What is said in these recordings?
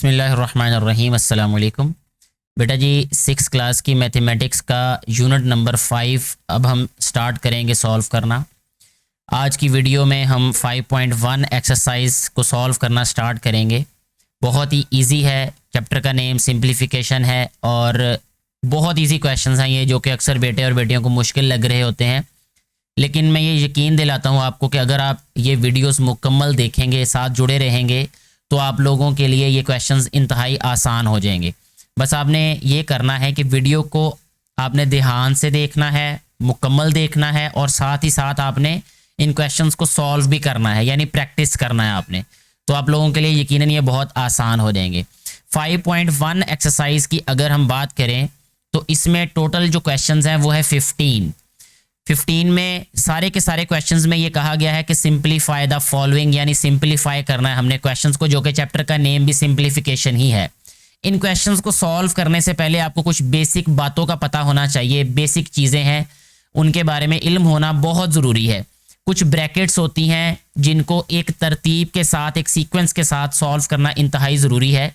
बिस्मिल्लाहिर्रहमानिर्रहीम अस्सलाम वालेकुम। बेटा जी 6 क्लास की मैथमेटिक्स का यूनिट नंबर 5 अब हम स्टार्ट करेंगे सॉल्व करना। आज की वीडियो में हम 5.1 एक्सरसाइज को सॉल्व करना स्टार्ट करेंगे। बहुत ही इजी है, चैप्टर का नेम सिंप्लीफिकेशन है और बहुत इजी क्वेश्चंस हैं ये, जो कि अक्सर बेटे और बेटियों को मुश्किल लग रहे होते हैं। लेकिन मैं ये यकीन दिलाता हूँ आपको कि अगर आप ये वीडियोस मुकम्मल देखेंगे, साथ जुड़े रहेंगे, तो आप लोगों के लिए ये क्वेश्चंस इंतहाई आसान हो जाएंगे। बस आपने ये करना है कि वीडियो को आपने ध्यान से देखना है, मुकम्मल देखना है और साथ ही साथ आपने इन क्वेश्चंस को सॉल्व भी करना है, यानी प्रैक्टिस करना है आपने। तो आप लोगों के लिए यकीनन ये बहुत आसान हो जाएंगे। 5.1 एक्सरसाइज की अगर हम बात करें तो इसमें टोटल जो क्वेश्चंस हैं वो है 15 में सारे के सारे क्वेश्चंस में ये कहा गया है कि सिंप्लीफाई द फॉलोइंग, यानी सिंप्लीफाई करना है हमने क्वेश्चंस को, जो कि चैप्टर का नेम भी सिंप्लीफिकेशन ही है। इन क्वेश्चंस को सॉल्व करने से पहले आपको कुछ बेसिक बातों का पता होना चाहिए, बेसिक चीज़ें हैं उनके बारे में इल्म होना बहुत ज़रूरी है। कुछ ब्रैकेट्स होती हैं जिनको एक तरतीब के साथ, एक सीक्वेंस के साथ सॉल्व करना इंतहाई ज़रूरी है।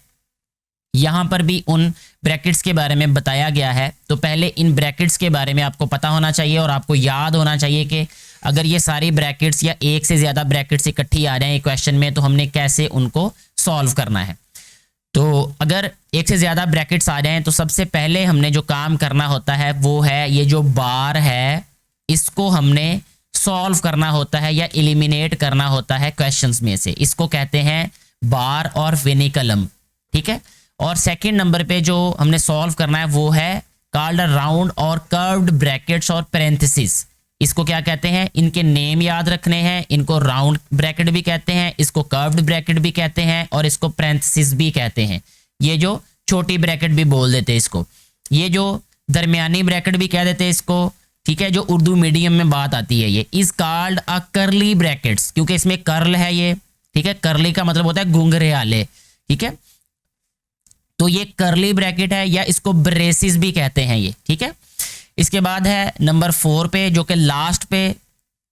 यहाँ पर भी उन ब्रैकेट्स के बारे में बताया गया है। तो पहले इन ब्रैकेट्स के बारे में आपको पता होना चाहिए और आपको याद होना चाहिए कि अगर ये सारी ब्रैकेट्स या एक से ज़्यादा ब्रैकेट्स इकट्ठी आ जाएं क्वेश्चन में, तो हमने कैसे उनको सॉल्व करना है। तो अगर एक से ज़्यादा ब्रैकेट्स आ जाएं तो सबसे पहले हमने जो काम करना होता है वो है ये जो बार है, इसको हमने सॉल्व करना होता है या एलिमिनेट करना होता है क्वेश्चंस में से। इसको कहते हैं बार और विनिकलम, ठीक है। और सेकंड नंबर पे जो हमने सॉल्व करना है वो है कॉल्ड राउंड और कर्व्ड ब्रैकेट्स और पैरेंथेसिस। इसको क्या कहते हैं, इनके नेम याद रखने हैं। इनको राउंड ब्रैकेट भी कहते हैं, इसको कर्व्ड ब्रैकेट भी कहते हैं और इसको पैरेंथेसिस भी कहते हैं। ये जो छोटी ब्रैकेट भी बोल देते हैं इसको, ये जो दरमियानी ब्रैकेट भी कह देते हैं इसको, ठीक है। जो उर्दू मीडियम में बात आती है ये is called a curly brackets, क्योंकि इसमें कर्ल है ये, ठीक है। कर्ली का मतलब होता है घुंघराले, ठीक है। तो ये कर्ली ब्रैकेट है या इसको ब्रेसिस भी कहते हैं ये, ठीक है। इसके बाद है नंबर 4 पे, जो कि लास्ट पे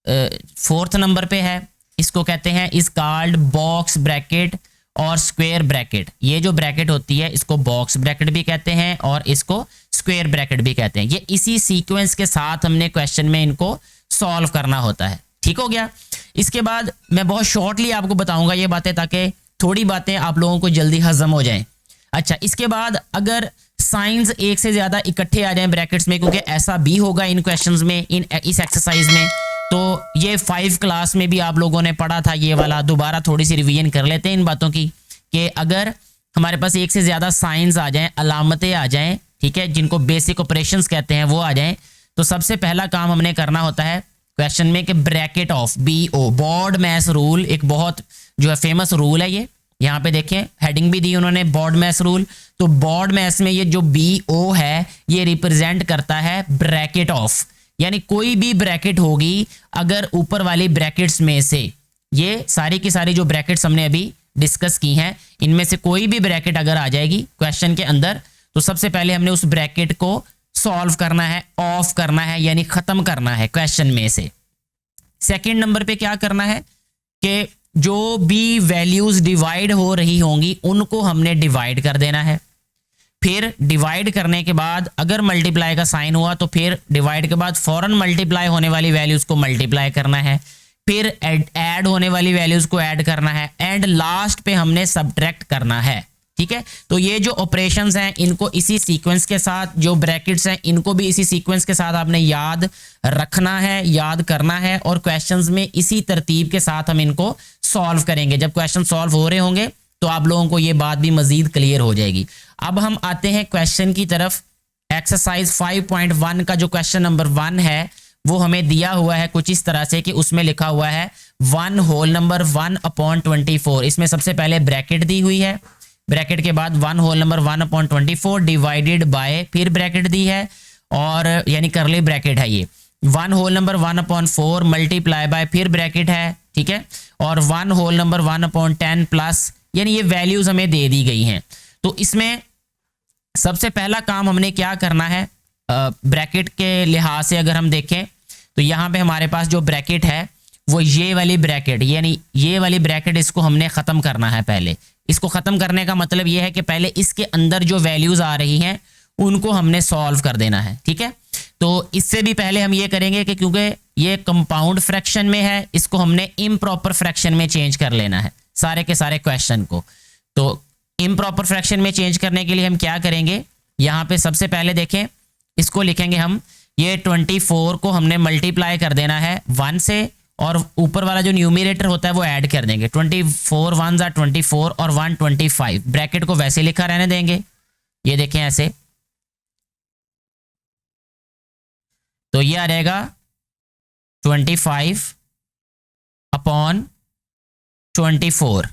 4th नंबर पे है, इसको कहते हैं इज कॉल्ड बॉक्स ब्रैकेट और स्क्वायर ब्रैकेट। ये जो ब्रैकेट होती है इसको बॉक्स ब्रैकेट भी कहते हैं और इसको स्क्वायर ब्रैकेट भी कहते हैं। ये इसी सीक्वेंस के साथ हमने क्वेश्चन में इनको सॉल्व करना होता है, ठीक हो गया। इसके बाद मैं बहुत शॉर्टली आपको बताऊंगा ये बातें, ताकि थोड़ी बातें आप लोगों को जल्दी हजम हो जाएं। अच्छा, इसके बाद अगर साइंस एक से ज़्यादा इकट्ठे आ जाएं ब्रैकेट्स में, क्योंकि ऐसा भी होगा इन क्वेश्चंस में, इस एक्सरसाइज में, तो ये 5 क्लास में भी आप लोगों ने पढ़ा था ये वाला। दोबारा थोड़ी सी रिवीजन कर लेते हैं इन बातों की, कि अगर हमारे पास एक से ज़्यादा साइंस आ जाएं, अलामतें आ जाएं, ठीक है, जिनको बेसिक ऑपरेशंस कहते हैं, वो आ जाएं, तो सबसे पहला काम हमने करना होता है क्वेश्चन में कि bracket of BO, BODMAS rule, एक बहुत जो है फेमस रूल है ये। यहाँ पे देखें हेडिंग भी दी उन्होंने, बॉड मैस रूल। तो बॉड मैस में ये जो BO है ये रिप्रेजेंट करता है ब्रैकेट ऑफ, यानी कोई भी ब्रैकेट होगी अगर ऊपर वाली ब्रैकेट्स में से, ये सारी की सारी जो ब्रैकेट्स हमने अभी डिस्कस की हैं, इनमें से कोई भी ब्रैकेट अगर आ जाएगी क्वेश्चन के अंदर, तो सबसे पहले हमने उस ब्रैकेट को सॉल्व करना है, ऑफ करना है, यानी खत्म करना है क्वेश्चन में से। सेकेंड नंबर पे क्या करना है कि जो भी वैल्यूज डिवाइड हो रही होंगी उनको हमने डिवाइड कर देना है। फिर डिवाइड करने के बाद अगर मल्टीप्लाई का साइन हुआ तो फिर डिवाइड के बाद फौरन मल्टीप्लाई होने वाली वैल्यूज को मल्टीप्लाई करना है, फिर ऐड होने वाली वैल्यूज को ऐड करना है, एंड लास्ट पे हमने सब्ट्रैक्ट करना है, ठीक है। तो ये जो ऑपरेशंस हैं इनको इसी सीक्वेंस के साथ, जो ब्रैकेट्स हैं इनको भी इसी सीक्वेंस के साथ आपने याद रखना है, याद करना है, और क्वेश्चंस में इसी तरतीब के साथ हम इनको सॉल्व करेंगे। जब क्वेश्चन सॉल्व हो रहे होंगे तो आप लोगों को ये बात भी मजीद क्लियर हो जाएगी। अब हम आते हैं क्वेश्चन की तरफ। एक्सरसाइज 5.1 का जो क्वेश्चन नंबर 1 है वो हमें दिया हुआ है कुछ इस तरह से कि उसमें लिखा हुआ है 1 होल नंबर 1/24। इसमें सबसे पहले ब्रैकेट दी हुई है, ब्रैकेट के बाद 1 होल नंबर 1/24 डिवाइडेड बाय, फिर ब्रैकेट दी है और यानी करली ब्रैकेट है ये। 1 होल नंबर 1/4 मल्टीप्लाई बाय, फिर ब्रैकेट है, ठीक है, और 1 होल नंबर 1/10 प्लस, यानी ये वैल्यूज हमें दे दी गई हैं। तो इसमें सबसे पहला काम हमने क्या करना है, ब्रैकेट के लिहाज से अगर हम देखें तो यहाँ पे हमारे पास जो ब्रैकेट है वो ये वाली ब्रैकेट, यानी ये वाली ब्रैकेट इसको हमने ख़त्म करना है। पहले इसको ख़त्म करने का मतलब ये है कि पहले इसके अंदर जो वैल्यूज़ आ रही हैं उनको हमने सॉल्व कर देना है, ठीक है। तो इससे भी पहले हम ये करेंगे कि क्योंकि ये कंपाउंड फ्रैक्शन में है, इसको हमने इम्प्रॉपर फ्रैक्शन में चेंज कर लेना है सारे के सारे क्वेश्चन को। तो इम्प्रॉपर फ्रैक्शन में चेंज करने के लिए हम क्या करेंगे, यहाँ पे सबसे पहले देखें, इसको लिखेंगे हम, ये 24 को हमने मल्टीप्लाई कर देना है 1 से, और ऊपर वाला जो न्यूमरेटर होता है वो ऐड कर देंगे। 24 1 are 24 और 1 25। ब्रैकेट को वैसे लिखा रहने देंगे, ये देखें ऐसे। तो ये आ जाएगा 25 अपॉन 24,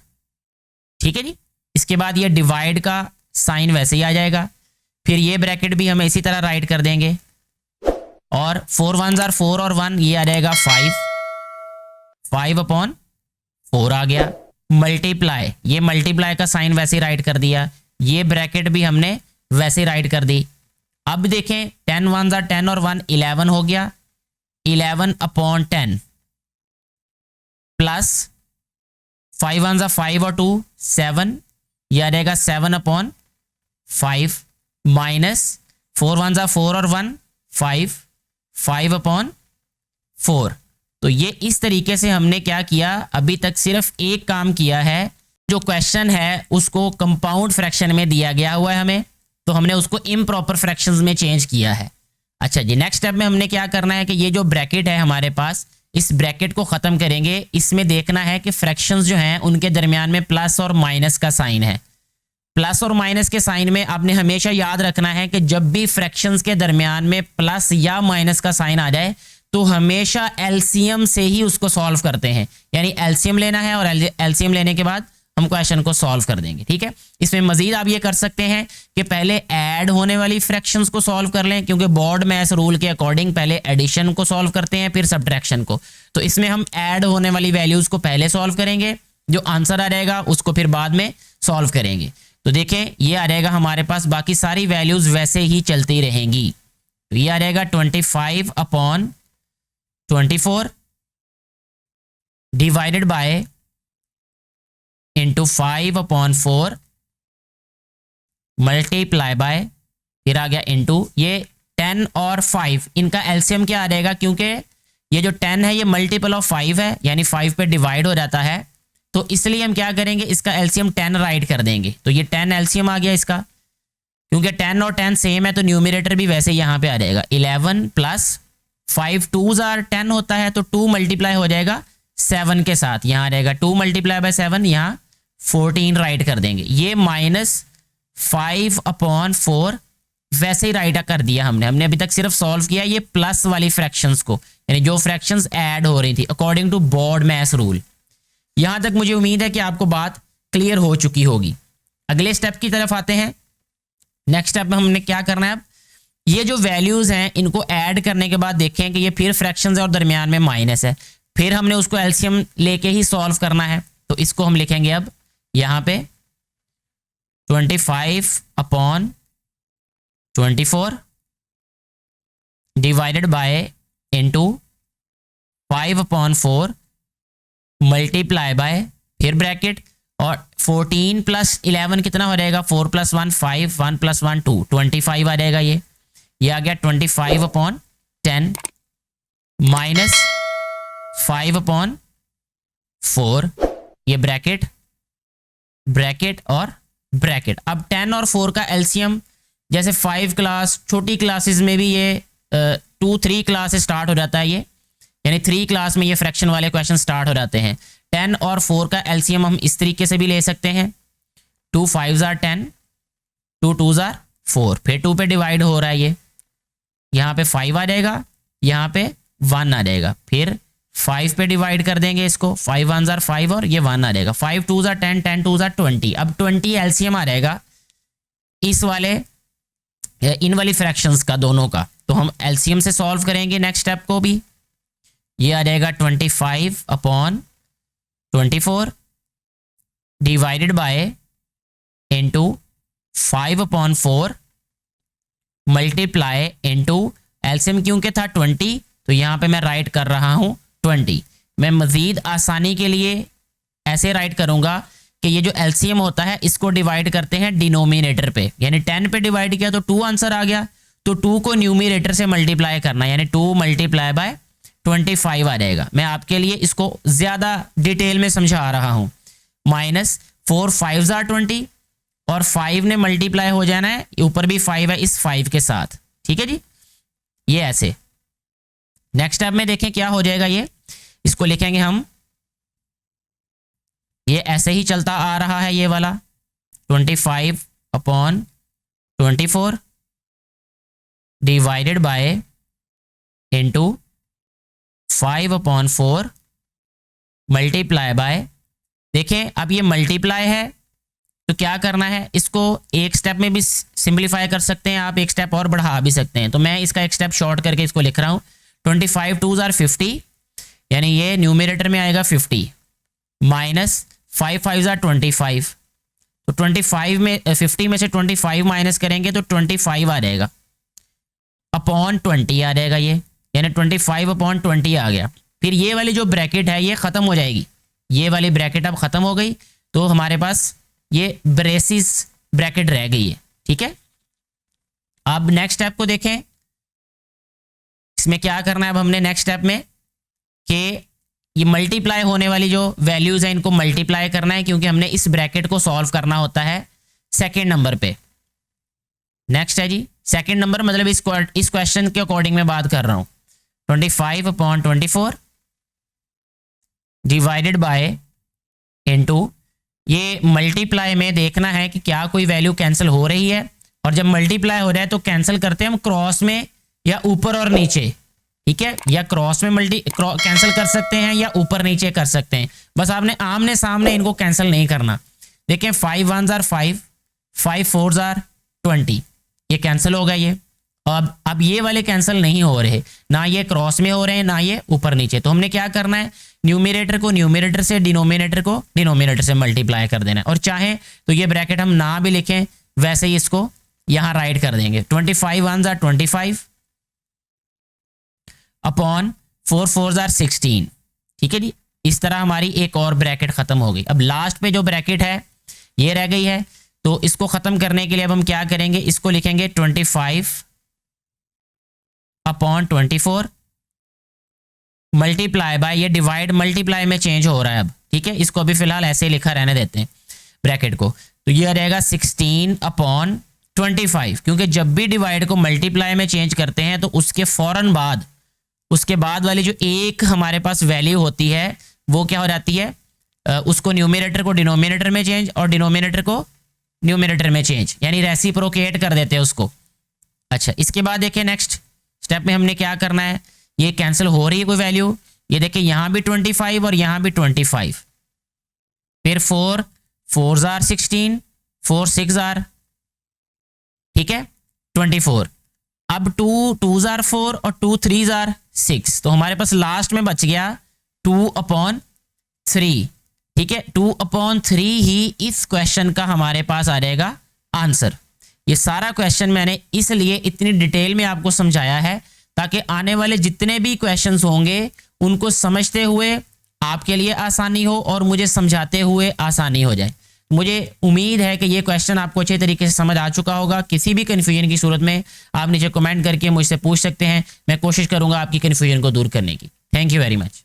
ठीक है जी। इसके बाद ये डिवाइड का साइन वैसे ही आ जाएगा, फिर ये ब्रैकेट भी हम इसी तरह राइट कर देंगे, और 4 1 are 4 और 1, ये आ जाएगा 5 अपॉन 4 आ गया। मल्टीप्लाई, ये मल्टीप्लाई का साइन वैसे ही राइट कर दिया, ये ब्रैकेट भी हमने वैसे ही राइट कर दी। अब देखें 10 1 are 10 और 1 11 हो गया, 11 अपॉन 10 प्लस 5 1 are 5 और 2 7, यह आ जाएगा 7 अपॉन 5 माइनस 4 1 are 4 और 1 5 अपॉन 4। तो ये इस तरीके से हमने क्या किया, अभी तक सिर्फ एक काम किया है। जो क्वेश्चन है उसको कंपाउंड फ्रैक्शन में दिया गया हुआ है हमें, तो हमने उसको इम्प्रॉपर फ्रैक्शंस में चेंज किया है। अच्छा जी, नेक्स्ट स्टेप में हमने क्या करना है कि ये जो ब्रैकेट है हमारे पास, इस ब्रैकेट को ख़त्म करेंगे। इसमें देखना है कि फ्रैक्शंस जो हैं उनके दरमियान में प्लस और माइनस का साइन है। प्लस और माइनस के साइन में आपने हमेशा याद रखना है कि जब भी फ्रैक्शंस के दरमियान में प्लस या माइनस का साइन आ जाए तो हमेशा एलसीएम से ही उसको सॉल्व करते हैं, यानी एलसीएम लेना है और एलसीएम लेने के बाद हम क्वेश्चन को सॉल्व कर देंगे, ठीक है। इसमें मजीद आप ये कर सकते हैं कि पहले ऐड होने वाली फ्रैक्शंस को सॉल्व कर लें, क्योंकि बोर्ड मैथ्स रूल के अकॉर्डिंग पहले एडिशन को सॉल्व करते हैं फिर सब्ट्रैक्शन को। तो इसमें हम ऐड होने वाली वैल्यूज़ को पहले सॉल्व करेंगे, जो आंसर आ जाएगा उसको फिर बाद में सॉल्व करेंगे। तो देखें ये आ जाएगा हमारे पास, बाकी सारी वैल्यूज़ वैसे ही चलती रहेंगी। तो ये आ जाएगा 25 upon 24 divided by into 5 upon 4 multiply by, फिर आ गया इंटू ये 10 और 5, इनका एलसीएम क्या आ जाएगा, क्योंकि ये जो 10 है ये मल्टीपल ऑफ 5 है, यानी 5 पे डिवाइड हो जाता है, तो इसलिए हम क्या करेंगे, इसका एलसीएम 10 राइट कर देंगे। तो ये 10 एलसीएम आ गया इसका, क्योंकि 10 और 10 सेम है तो न्यूमरेटर भी वैसे यहाँ पे आ जाएगा। 11 प्लस 5 2s are 10 होता है, तो 2 मल्टीप्लाई हो जाएगा 7 के साथ, यहाँ आ जाएगा 2 मल्टीप्लाई बाय 7, यहाँ 14 राइट कर देंगे। ये माइनस 5 अपॉन 4 वैसे ही राइट कर दिया हमने अभी तक सिर्फ सॉल्व किया ये प्लस वाली फ्रैक्शंस को, यानी जो फ्रैक्शंस ऐड हो रही थी according to board maths rule. यहाँ तक मुझे उम्मीद है कि आपको बात क्लियर हो चुकी होगी। अगले स्टेप की तरफ आते हैं। नेक्स्ट स्टेप में हमने क्या करना है, अब ये जो वैल्यूज़ हैं इनको ऐड करने के बाद देखें कि ये फिर फ्रैक्शंस है और दरमियान में माइनस है, फिर हमने उसको एलसीएम लेके ही सॉल्व करना है। तो इसको हम लिखेंगे अब यहाँ पे 25 upon 24 divided by into 5 upon 4 multiply by, फिर ब्रैकेट, और 14 प्लस 11 कितना हो जाएगा, 4 + 1 5, 1 + 1 2, 25 आ जाएगा। ये आ गया 25 अपॉन 10 माइनस 5 अपॉन 4, ये ब्रैकेट ब्रैकेट और ब्रैकेट। अब 10 और 4 का एलसीएम, जैसे 5 क्लास छोटी क्लासेस में भी ये 2 3 क्लास से स्टार्ट हो जाता है, ये यानी 3 क्लास में ये फ्रैक्शन वाले क्वेश्चन स्टार्ट हो जाते हैं। 10 और 4 का एलसीएम हम इस तरीके से भी ले सकते हैं, 2 5s are 10, 2 2s are 4, फिर 2 पे डिवाइड हो रहा है, ये यहाँ पे 5 आ जाएगा, यहाँ पे 1 आ जाएगा, फिर 5 पे डिवाइड कर देंगे इसको, 5 1s are 5 और ये 1 आ जाएगा, 5 2s are 10, 10 2s are 20। अब 20 एलसीएम आ जाएगा इस वाले इन वाली फ्रैक्शंस का, दोनों का। तो हम एलसीएम से सॉल्व करेंगे नेक्स्ट स्टेप को भी। ये आ जाएगा 25 upon 24 divided by into 5 upon 4 multiply into LCM, क्योंकि था 20 तो यहाँ पे मैं राइट कर रहा हूँ 20, मैं मज़ीद आसानी के लिए ऐसे राइट करूँगा कि ये जो एलसीएम होता है इसको डिवाइड करते हैं डिनोमिनेटर पे, यानी 10 पे डिवाइड किया तो 2 आंसर आ गया, तो 2 को न्यूमिनेटर से मल्टीप्लाई करना, यानी 2 मल्टीप्लाई बाय 25 आ जाएगा। मैं आपके लिए इसको ज़्यादा डिटेल में समझा रहा हूँ। माइनस 4 5 जार 20 और 5 ने मल्टीप्लाई हो जाना है, ऊपर भी 5 है इस 5 के साथ, ठीक है जी। ये ऐसे नेक्स्ट स्टेप में देखें क्या हो जाएगा, ये इसको लिखेंगे हम, ये ऐसे ही चलता आ रहा है ये वाला 25/24 divided by into 5/4 multiply by. देखें अब ये मल्टीप्लाई है तो क्या करना है, इसको एक स्टेप में भी सिंपलीफाई कर सकते हैं आप, एक स्टेप और बढ़ा भी सकते हैं। तो मैं इसका एक स्टेप शॉर्ट करके इसको लिख रहा हूँ 25 2 जार 50, यानी ये न्यूमिनेटर में आएगा 50 माइनस 5 5 जार 25, तो 25 में 50 में से 25 माइनस करेंगे तो 25 आ जाएगा, अपॉन 20 आ जाएगा ये, यानी 25/20 आ गया। फिर ये वाली जो ब्रैकेट है ये ख़त्म हो जाएगी, ये वाली ब्रैकेट अब ख़त्म हो गई, तो हमारे पास ये ब्रेसिस ब्रैकेट रह गई है, ठीक है। अब नेक्स्ट स्टेप को देखें, इसमें क्या करना है अब हमने नेक्स्ट स्टेप में कि ये मल्टीप्लाई होने वाली जो वैल्यूज़ हैं इनको मल्टीप्लाई करना है, क्योंकि हमने इस ब्रैकेट को सॉल्व करना होता है सेकेंड नंबर पे। नेक्स्ट है जी सेकेंड नंबर, मतलब इस क्वेश्चन के अकॉर्डिंग मैं बात कर रहा हूँ। 25/24 डिवाइडेड बाय इनटू, ये मल्टीप्लाई में देखना है कि क्या कोई वैल्यू कैंसिल हो रही है, और जब मल्टीप्लाई हो जाए तो कैंसिल करते हैं हम क्रॉस में या ऊपर और नीचे, ठीक है, या क्रॉस में कैंसिल कर सकते हैं या ऊपर नीचे कर सकते हैं, बस आपने आमने सामने इनको कैंसिल नहीं करना। देखें 5 1 जार 5, 5 4 जार 20, ये कैंसिल हो गया ये। अब ये वाले कैंसिल नहीं हो रहे, ना ये क्रॉस में हो रहे हैं ना ये ऊपर नीचे, तो हमने क्या करना है, न्यूमिनेटर को न्यूमिनेटर से, डिनोमिनेटर को डिनोमिनेटर से मल्टीप्लाई कर देना है। और चाहे तो ये ब्रैकेट हम ना भी लिखें, वैसे ही इसको यहाँ राइट कर देंगे 25 1 जार 25 अपॉन 4 4 जार 16, ठीक है जी। इस तरह हमारी एक और ब्रैकेट खत्म हो गई। अब लास्ट पे जो ब्रैकेट है ये रह गई है, तो इसको खत्म करने के लिए अब हम क्या करेंगे, इसको लिखेंगे 25/24 मल्टीप्लाई बाय, ये डिवाइड मल्टीप्लाई में चेंज हो रहा है अब, ठीक है, इसको अभी फिलहाल ऐसे ही लिखा रहने देते हैं ब्रैकेट को। तो ये रहेगा 16/25, क्योंकि जब भी डिवाइड को मल्टीप्लाई में चेंज करते हैं तो उसके फौरन बाद, उसके बाद वाली जो एक हमारे पास वैल्यू होती है वो क्या हो जाती है, उसको न्यूमिनेटर को डिनोमिनेटर में चेंज और डिनोमिनेटर को न्यूमिनेटर में चेंज, यानी रेसिप्रोकेट कर देते हैं उसको। अच्छा, इसके बाद देखिए नेक्स्ट स्टेप में हमने क्या करना है, ये कैंसिल हो रही है कोई वैल्यू, ये देखिए यहाँ भी 25 और यहाँ भी 25, फिर 4 4 जार 16, 4 6 जार, ठीक है 24, अब 2 2 जार 4 और 2 3 जार 6, तो हमारे पास लास्ट में बच गया 2/3, ठीक है। 2/3 ही इस क्वेश्चन का हमारे पास आ जाएगा आंसर। ये सारा क्वेश्चन मैंने इसलिए इतनी डिटेल में आपको समझाया है ताकि आने वाले जितने भी क्वेश्चंस होंगे उनको समझते हुए आपके लिए आसानी हो और मुझे समझाते हुए आसानी हो जाए। मुझे उम्मीद है कि ये क्वेश्चन आपको अच्छे तरीके से समझ आ चुका होगा। किसी भी कन्फ्यूजन की सूरत में आप नीचे कमेंट करके मुझसे पूछ सकते हैं, मैं कोशिश करूंगा आपकी कन्फ्यूजन को दूर करने की। Thank you very much.